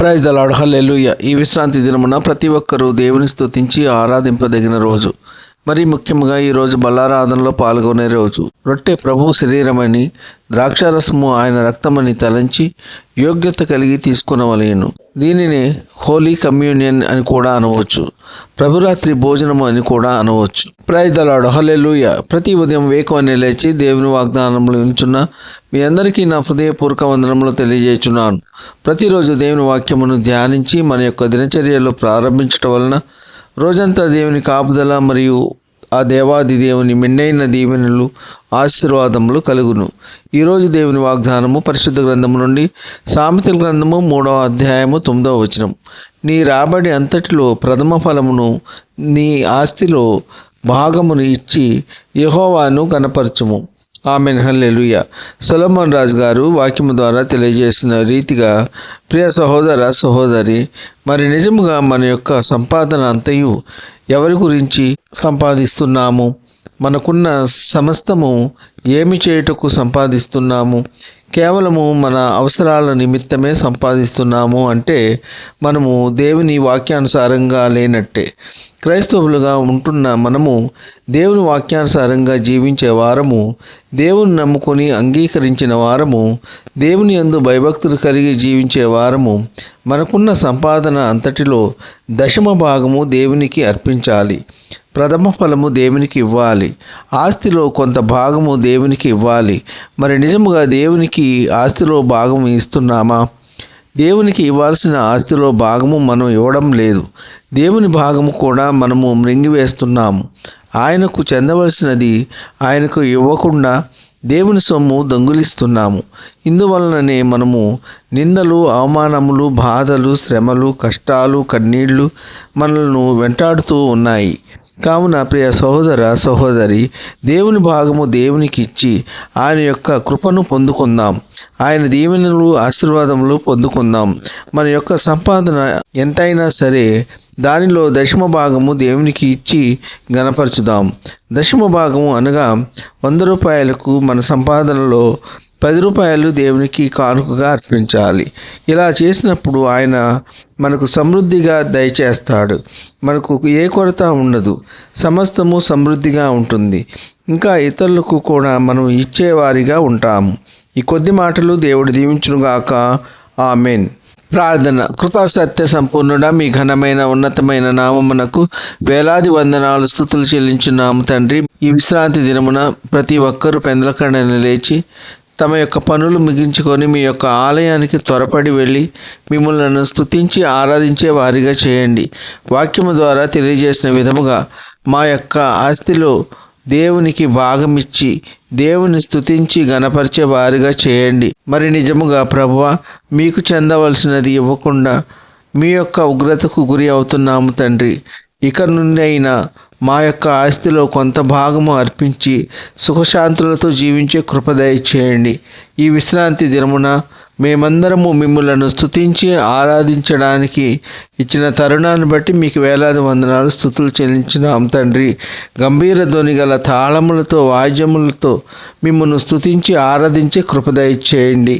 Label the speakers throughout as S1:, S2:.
S1: Praise the lord, హల్లెలూయా. ఈ విశ్రాంతి దినమున ప్రతి ఒక్కరూ దేవుని స్తుతించి ఆరాధింపదగిన రోజు. మరి ముఖ్యంగా ఈరోజు బల్లారాధనలో పాల్గొనే రోజు. రొట్టె ప్రభు శరీరమని, ద్రాక్షారసము ఆయన రక్తమని తలంచి యోగ్యత కలిగి తీసుకునవలేను. దీనిని హోలీ కమ్యూనియన్ అని కూడా అనవచ్చు. ప్రభురాత్రి భోజనము అని కూడా అనవచ్చు. ప్రైజ్ ద లార్డ్, హల్లెలూయా. ప్రతి ఉదయం వేకువనే లేచి దేవుని వాగ్దానములు వింటున్న మీ అందరికీ నా హృదయపూర్వక వందనములు తెలియజేస్తున్నాను. ప్రతిరోజు దేవుని వాక్యమును ధ్యానించి మన యొక్క దినచర్యలో ప్రారంభించటం వలన రోజంతా దేవుని కాపుదల మరియు ఆ దేవాది దేవుని మెండైన దీవెనలు ఆశీర్వాదములు కలుగును. ఈరోజు దేవుని వాగ్దానము పరిశుద్ధ గ్రంథము నుండి సామెతల గ్రంథము 3వ అధ్యాయము 9వ వచనం. నీ రాబడి అంతటిలో ప్రథమ ఫలమును నీ ఆస్తిలో భాగమును ఇచ్చి యెహోవాను కనపరచుము. ఆమెన్, హల్లెలూయా. సొలొమోన్ రాజు గారు వాక్యము ద్వారా తెలియజేసిన రీతిగా, ప్రియ సహోదర సహోదరి, మరి నిజముగా మన యొక్క సంపాదన అంతయు ఎవరి గురించి సంపాదిస్తున్నాము? మనకున్న సమస్తము ఏమి చేయుటకు సంపాదిస్తున్నాము? కేవలము మన అవసరాల నిమిత్తమే సంపాదిస్తున్నాము అంటే మనము దేవుని వాక్యానుసారంగా లేనట్టే. క్రైస్తవులుగా ఉంటున్న మనము దేవుని వాక్యానుసారంగా జీవించే వారము, దేవుని నమ్ముకొని అంగీకరించిన వారము, దేవుని యందు భయభక్తులు కలిగి జీవించే వారము మనకున్న సంపాదన అంతటిలో దశమ భాగము దేవునికి అర్పించాలి. ప్రథమ ఫలము దేవునికి ఇవ్వాలి. ఆస్తిలో కొంత భాగము దేవునికి ఇవ్వాలి. మరి నిజముగా దేవునికి ఆస్తిలో భాగం ఇస్తున్నామా? దేవునికి ఇవ్వాల్సిన ఆస్తిలో భాగము మనం ఇవ్వడం లేదు. దేవుని భాగము కూడా మనము మృంగివేస్తున్నాము. ఆయనకు చెందవలసినది ఆయనకు ఇవ్వకుండా దేవుని సొమ్ము దొంగిలిస్తున్నాము. ఇందువలననే మనము నిందలు, అవమానములు, బాధలు, శ్రమలు, కష్టాలు, కన్నీళ్లు మనలను వెంటాడుతూ ఉన్నాయి. కావున ప్రియ సహోదర సహోదరి, దేవుని భాగము దేవునికి ఇచ్చి ఆయన యొక్క కృపను పొందుకుందాం. ఆయన దీవెనలు, ఆశీర్వాదములు పొందుకుందాం. మన యొక్క సంపాదన ఎంతైనా సరే దానిలో దశమ భాగము దేవునికి ఇచ్చి గణపరచుదాం. దశమ భాగము అనగా 100 రూపాయలకు మన సంపాదనలో 10 రూపాయలు దేవునికి కానుకగా అర్పించాలి. ఇలా చేసినప్పుడు ఆయన మనకు సమృద్ధిగా దయచేస్తాడు. మనకు ఏ కొరత ఉండదు. సమస్తము సమృద్ధిగా ఉంటుంది. ఇంకా ఇతరులకు కూడా మనం ఇచ్చేవారిగా ఉంటాము. ఈ కొద్ది మాటలు దేవుడు దీవించునుగాక. ఆమెన్. ప్రార్థన. కృపా సత్య సంపూర్ణుడా, మీ ఘనమైన ఉన్నతమైన నామమునకు వేలాది వందనాలు, స్తుతులు చెల్లించున్నాము తండ్రి. ఈ విశ్రాంతి దినమున ప్రతి ఒక్కరూ పెందలకండని లేచి తమ యొక్క పనులు ముగించుకొని మీ యొక్క ఆలయానికి త్వరపడి వెళ్ళి మిమ్మల్ని స్తుతించి ఆరాధించే వారిగా చేయండి. వాక్యము ద్వారా తెలియజేసిన విధముగా మా యొక్క ఆస్తిలో దేవునికి భాగమిచ్చి దేవుని స్తుతించి గణపరిచే వారిగా చేయండి. మరి నిజముగా ప్రభువా, మీకు చెందవలసినది ఇవ్వకుండా మీ యొక్క ఉగ్రతకు గురి అవుతున్నాము తండ్రి. ఇక నుండి అయినా మా యొక్క ఆస్తిలో కొంత భాగము అర్పించి సుఖశాంతులతో జీవించే కృప దయచేయండి. ఈ విశ్రాంతి దినమున మేమందరము మిమ్ములను స్తుతించి ఆరాధించడానికి ఇచ్చిన తరుణాన్ని బట్టి మీకు వేలాది వందనాలు, స్తుతులు చెల్లించినాం తండ్రి. గంభీర ధ్వని గల తాళములతో, వాద్యములతో మిమ్మల్ని స్తుతించి ఆరాధించే కృప దయచేయండి.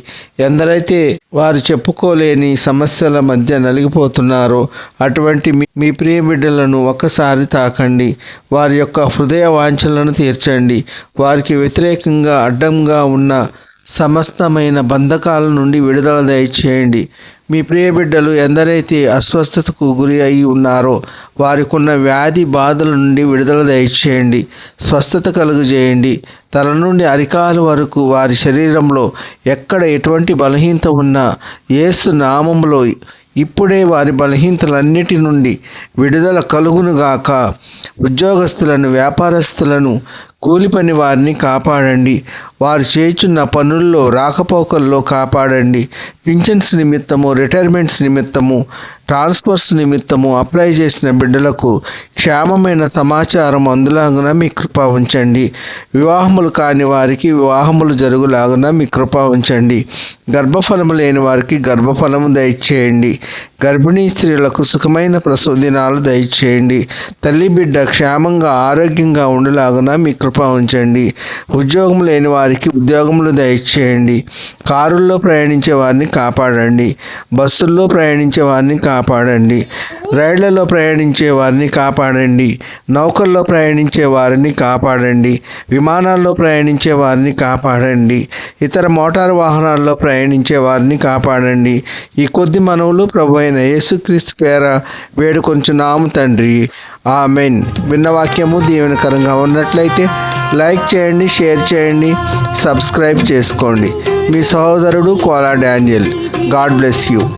S1: ఎందరైతే వారు చెప్పుకోలేని సమస్యల మధ్య నలిగిపోతున్నారో అటువంటి మీ ప్రియ బిడ్డలను ఒక్కసారి తాకండి. వారి యొక్క హృదయ వాంఛలను తీర్చండి. వారికి వ్యతిరేకంగా అడ్డంగా ఉన్న సమస్తమైన బంధకాల నుండి విడుదల దయచేయండి. మీ ప్రియ బిడ్డలు ఎందరైతే అస్వస్థతకు గురి అయి ఉన్నారో వారికున్న వ్యాధి బాధల నుండి విడుదల దయచేయండి. స్వస్థత కలుగజేయండి. తల నుండి అరికాలు వరకు వారి శరీరంలో ఎక్కడ ఎటువంటి బలహీనత ఉన్నా యేసు నామములో ఇప్పుడే వారి బలహీనతలన్నిటి నుండి విడుదల కలుగునుగాక. ఉద్యోగస్తులను, వ్యాపారస్తులను, కూలి పని వారిని కాపాడండి. వారు చేయుచున్న పనుల్లో, రాకపోకల్లో కాపాడండి. పింఛన్స్ నిమిత్తము, రిటైర్మెంట్స్ నిమిత్తము, ట్రాన్స్ఫర్స్ నిమిత్తము అప్లై చేసిన బిడ్డలకు క్షేమమైన సమాచారం అందులాగున మీ కృప ఉంచండి. వివాహములు కాని వారికి వివాహములు జరుగులాగున మీ కృప ఉంచండి. గర్భఫలము లేని వారికి గర్భఫలము దయచేయండి. గర్భిణీ స్త్రీలకు సుఖమైన ప్రసవ దినాలు దయచేయండి. తల్లి బిడ్డ క్షేమంగా ఆరోగ్యంగా ఉండేలాగున మీ కృప ఉంచండి. ఉద్యోగం లేని వారికి ఉద్యోగములు దయచేయండి. కారుల్లో ప్రయాణించే వారిని కాపాడండి. బస్సుల్లో ప్రయాణించే వారిని కాపాడండి. రైళ్లలో ప్రయాణించే వారిని కాపాడండి. నౌకల్లో ప్రయాణించే వారిని కాపాడండి. విమానాల్లో ప్రయాణించే వారిని కాపాడండి. ఇతర మోటారు వాహనాల్లో ప్రయాణించే వారిని కాపాడండి. ఈ కొద్ది మనవులు ప్రభు అయిన యేసుక్రీస్తు పేర వేడుకొంచున్నాము తండ్రి. ఆమెన్. విన్న వాక్యము దీవెనకరంగా ఉన్నట్లయితే లైక్ చేయండి, షేర్ చేయండి, సబ్స్క్రైబ్ చేసుకోండి. మీ సహోదరుడు Kola Daniel. God bless you.